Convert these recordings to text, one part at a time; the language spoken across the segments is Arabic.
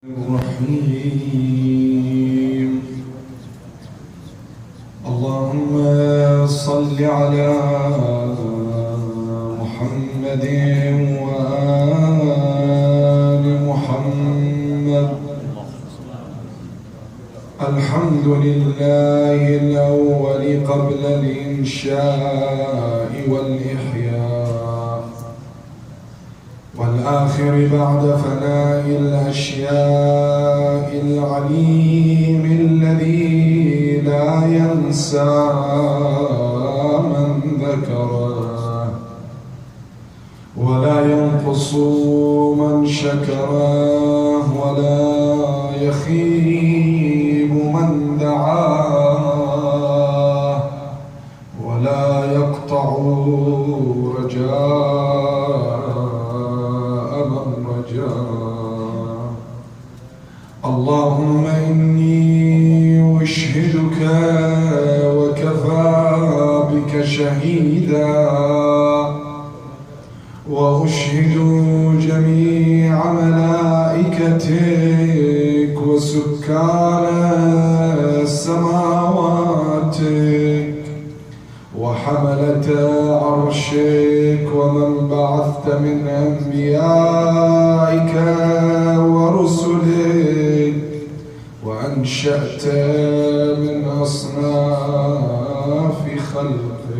الرحيم. اللهم صل على محمد وآل محمد. الحمد لله الأول قبل الإنشاء والإحياء، والآخر بعد فناء الأشياء، العليم الذي لا ينسى من ذكره ولا ينقص من شكره ولا يخيب من دعاه ولا يقطع رجاء من رجاه. اللهم إني أشهدك وكفى بك شهيدا، وأشهد جميع ملائكتك وسكان سماواتك وحملة عرشك ومن بعثت من أنبيائك ورسلك وأنشأت من أصناف خلقك.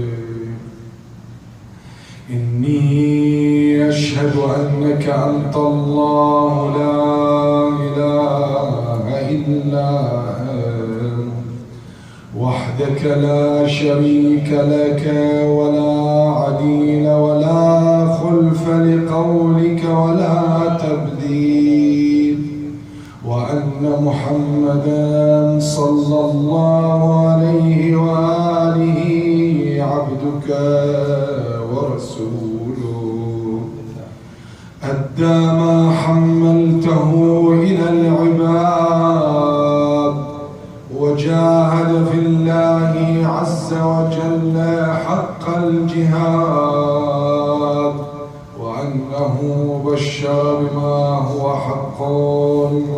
إني أشهد أنك أنت الله لا إله إلا أنت وحدك لا شريك لك ولا عديل ولا خلف لقولك ولا تبديل، وأن محمدا صلى الله عليه وآله عبدك ورسوله، أدى ما حملته إلى العباد وجاهد في الله عز وجل حق الجهاد، وأنه بشر بما هو حق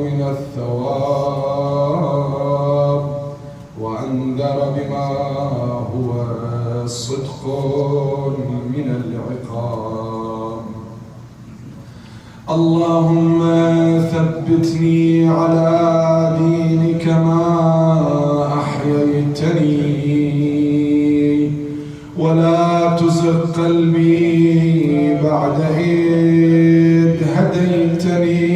من الثواب وأنذر بما هو صدق من العقاب. اللهم ثبتني على دينك ما أحييتني، ولا تزغ قلبي بعد إذ هديتني،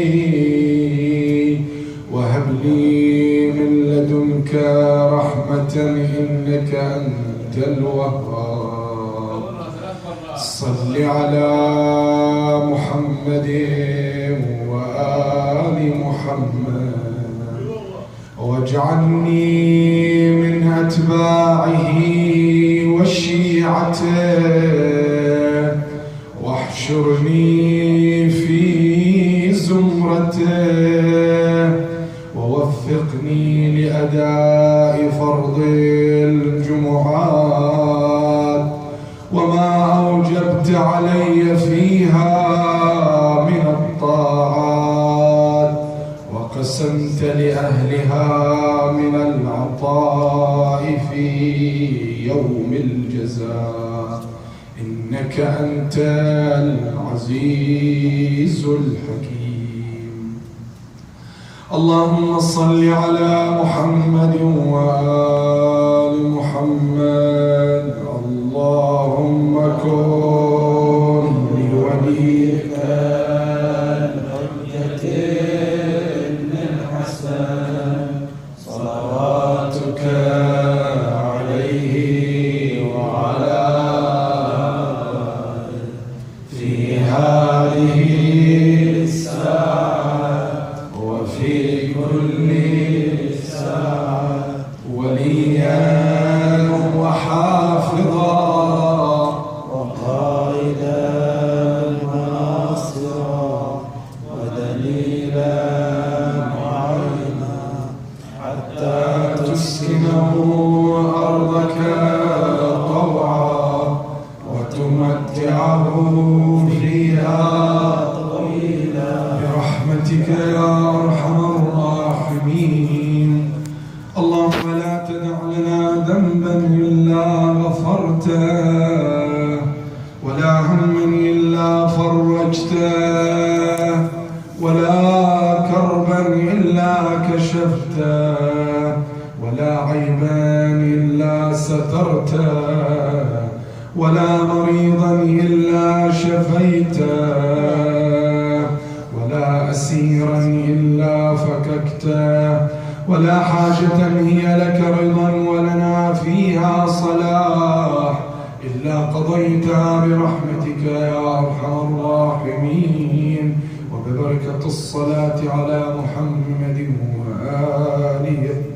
وهب لي من لدنك رحمة إنك أنت الوهاب. صل على محمد وآل محمد، واجعلني من أتباعه وشيعته، واحشرني في زمرته، ووفقني لأداء فرض الجمعات وما أوجبت علي فيها من الطاعات، وقسمت لأهلها من العطاء في يوم الجزاء، إنك أنت العزيز الحكيم. اللهم صل على محمد وآل محمد. اللهم كن لوليك الحجة ابن الحسن صلواتك عليه وعلى في هذه الساعة وفي كل ساعة وليا وحافظا وقائدا وناصرا ودليلا معينا، حتى تسكنه أرضك طوعا وتمتعه فيها طويلا برحمتك يا أرحم ولا كربا إلا كشفته، ولا عيبا إلا سترته، ولا مريضا إلا شفيته، ولا أسيرا إلا فككته، ولا حاجة هي لك رضا ولنا فيها صلاح إلا قضيتها برحمتك يا أرحم الراحمين، وببركة الصلاة على محمد وآله